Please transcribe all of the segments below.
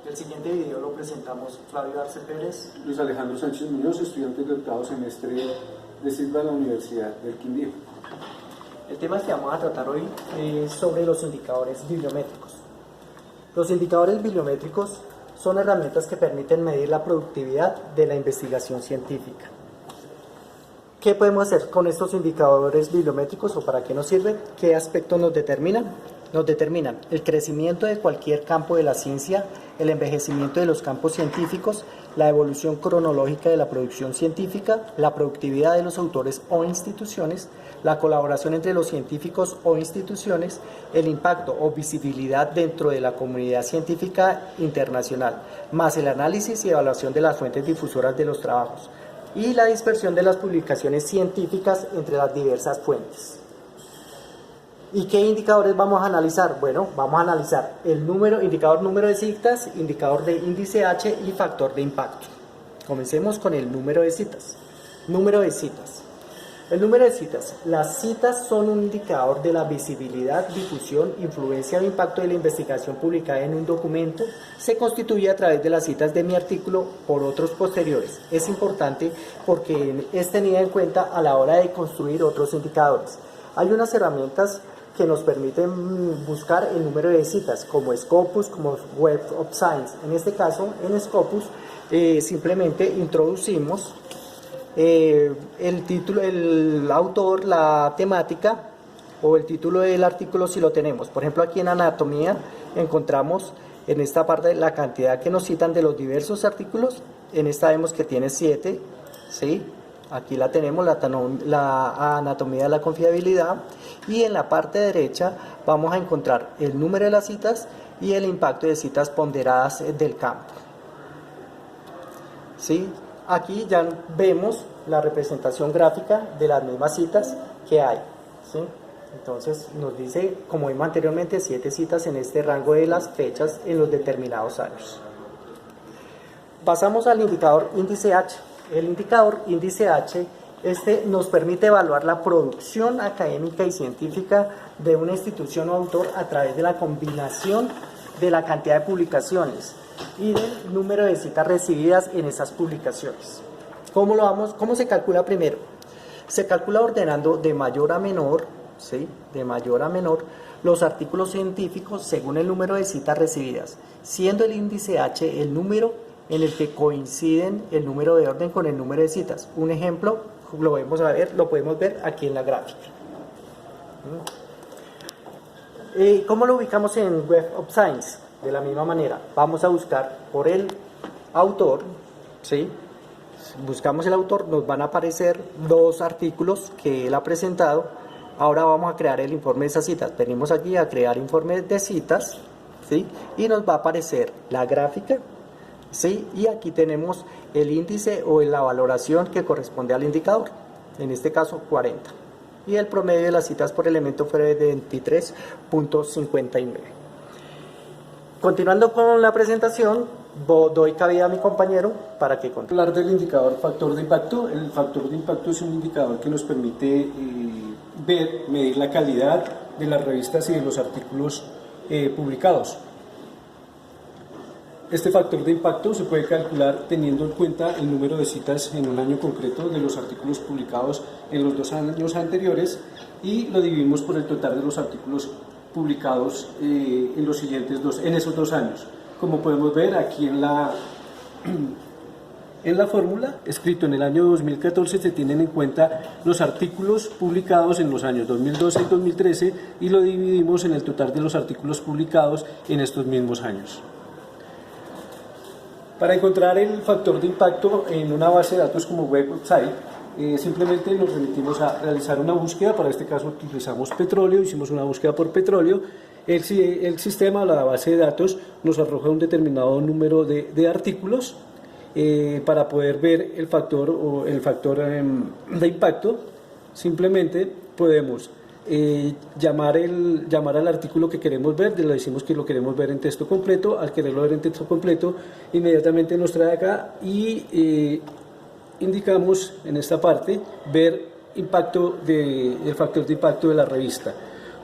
El siguiente video lo presentamos Flavio Arce Pérez, Luis Alejandro Sánchez Muñoz, estudiante de octavo semestre de CISBA de la Universidad del Quindío. El tema que vamos a tratar hoy es sobre los indicadores bibliométricos. Los indicadores bibliométricos son herramientas que permiten medir la productividad de la investigación científica. ¿Qué podemos hacer con estos indicadores bibliométricos o para qué nos sirven? ¿Qué aspectos nos determinan? Nos determinan el crecimiento de cualquier campo de la ciencia, el envejecimiento de los campos científicos, la evolución cronológica de la producción científica, la productividad de los autores o instituciones, la colaboración entre los científicos o instituciones, el impacto o visibilidad dentro de la comunidad científica internacional, más el análisis y evaluación de las fuentes difusoras de los trabajos y la dispersión de las publicaciones científicas entre las diversas fuentes. ¿Y qué indicadores vamos a analizar? Bueno, vamos a analizar el indicador número de citas, indicador de índice H y factor de impacto. Comencemos con el número de citas. Número de citas. El número de citas. Las citas son un indicador de la visibilidad, difusión, influencia o impacto de la investigación publicada en un documento. Se constituye a través de las citas de mi artículo por otros posteriores. Es importante porque es tenida en cuenta a la hora de construir otros indicadores. Hay unas herramientas que nos permiten buscar el número de citas, como Scopus, como Web of Science. En este caso, en Scopus, simplemente introducimos el título, el autor, la temática o el título del artículo si lo tenemos. Por ejemplo, aquí en anatomía encontramos en esta parte la cantidad que nos citan de los diversos artículos. En esta vemos que tiene 7, ¿sí? Aquí la tenemos, la anatomía de la confiabilidad, y en la parte derecha vamos a encontrar el número de las citas y el impacto de citas ponderadas del campo. ¿Sí? Aquí ya vemos la representación gráfica de las mismas citas que hay. ¿Sí? Entonces nos dice, como vimos anteriormente, 7 citas en este rango de las fechas en los determinados años. Pasamos al indicador índice H. El indicador índice H nos permite evaluar la producción académica y científica de una institución o autor a través de la combinación de la cantidad de publicaciones y del número de citas recibidas en esas publicaciones. ¿Cómo se calcula primero? Se calcula ordenando de mayor a menor, ¿sí? De mayor a menor, los artículos científicos según el número de citas recibidas, siendo el índice H el número en el que coinciden el número de orden con el número de citas. Un ejemplo lo podemos ver aquí en la gráfica. ¿Cómo lo ubicamos en Web of Science? De la misma manera, vamos a buscar por el autor, ¿sí? Buscamos el autor, nos van a aparecer 2 artículos que él ha presentado. Ahora vamos a crear el informe de esas citas. Venimos aquí a crear informe de citas, ¿sí? Y nos va a aparecer la gráfica, ¿sí? Y aquí tenemos el índice o la valoración que corresponde al indicador, en este caso 40. Y el promedio de las citas por elemento fue de 23.59. Continuando con la presentación, doy cabida a mi compañero para que continúe. Hablar del indicador factor de impacto. El factor de impacto es un indicador que nos permite medir la calidad de las revistas y de los artículos publicados. Este factor de impacto se puede calcular teniendo en cuenta el número de citas en un año concreto de los artículos publicados en los 2 años anteriores y lo dividimos por el total de los artículos publicados en esos 2 años. Como podemos ver aquí en la fórmula, escrito en el año 2014, se tienen en cuenta los artículos publicados en los años 2012 y 2013 y lo dividimos en el total de los artículos publicados en estos mismos años. Para encontrar el factor de impacto en una base de datos como Web of Science, simplemente nos remitimos a realizar una búsqueda. Para este caso utilizamos petróleo, hicimos una búsqueda por petróleo. El sistema, la base de datos, nos arroja un determinado número de artículos para poder ver el factor de impacto. Simplemente podemos llamar al artículo que queremos ver, le decimos que lo queremos ver en texto completo. Al quererlo ver en texto completo, inmediatamente nos trae acá y indicamos en esta parte ver el factor de impacto de la revista.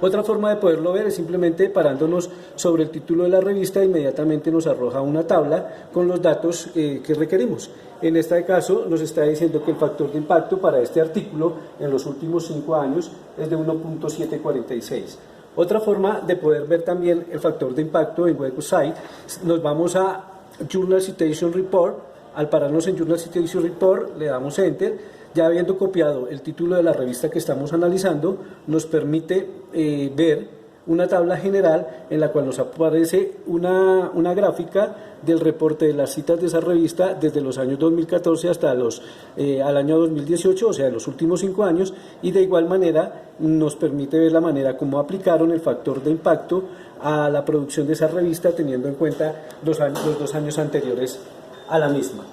Otra forma de poderlo ver es simplemente parándonos sobre el título de la revista, inmediatamente nos arroja una tabla con los datos que requerimos. En este caso nos está diciendo que el factor de impacto para este artículo en los últimos 5 años es de 1.746. Otra forma de poder ver también el factor de impacto en website, nos vamos a Journal Citation Report. Al pararnos en Journal Citation Report le damos Enter. Ya habiendo copiado el título de la revista que estamos analizando, nos permite ver una tabla general en la cual nos aparece una gráfica del reporte de las citas de esa revista desde los años 2014 hasta al año 2018, o sea, los últimos 5 años, y de igual manera nos permite ver la manera como aplicaron el factor de impacto a la producción de esa revista, teniendo en cuenta los 2 años anteriores a la misma.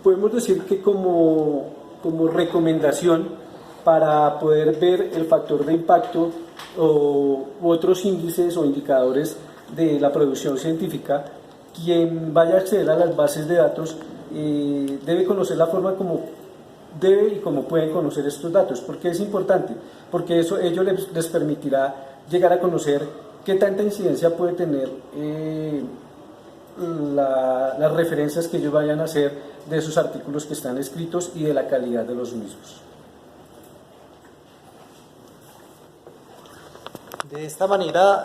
Podemos decir que como recomendación para poder ver el factor de impacto u otros índices o indicadores de la producción científica, quien vaya a acceder a las bases de datos debe conocer la forma como debe y cómo pueden conocer estos datos. ¿Por qué es importante? Porque ello les permitirá llegar a conocer qué tanta incidencia puede tener las referencias que ellos vayan a hacer de esos artículos que están escritos y de la calidad de los mismos. De esta manera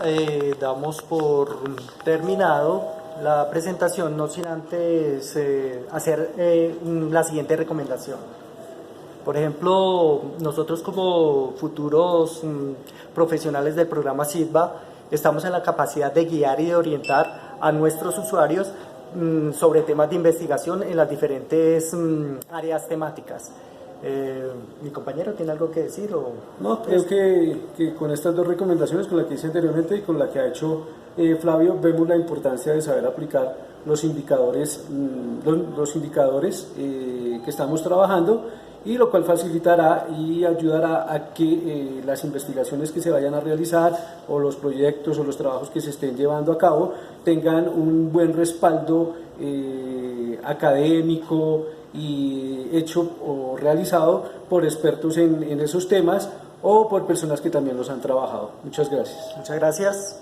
damos por terminado la presentación, no sin antes hacer la siguiente recomendación. Por ejemplo, nosotros como futuros profesionales del programa SIDBA estamos en la capacidad de guiar y de orientar a nuestros usuarios sobre temas de investigación en las diferentes áreas temáticas. ¿Mi compañero tiene algo que decir? No, creo que con estas 2 recomendaciones, con la que hice anteriormente y con la que ha hecho Flavio, vemos la importancia de saber aplicar los indicadores, que estamos trabajando, y lo cual facilitará y ayudará a que las investigaciones que se vayan a realizar o los proyectos o los trabajos que se estén llevando a cabo tengan un buen respaldo académico y hecho o realizado por expertos en esos temas o por personas que también los han trabajado. Muchas gracias. Muchas gracias.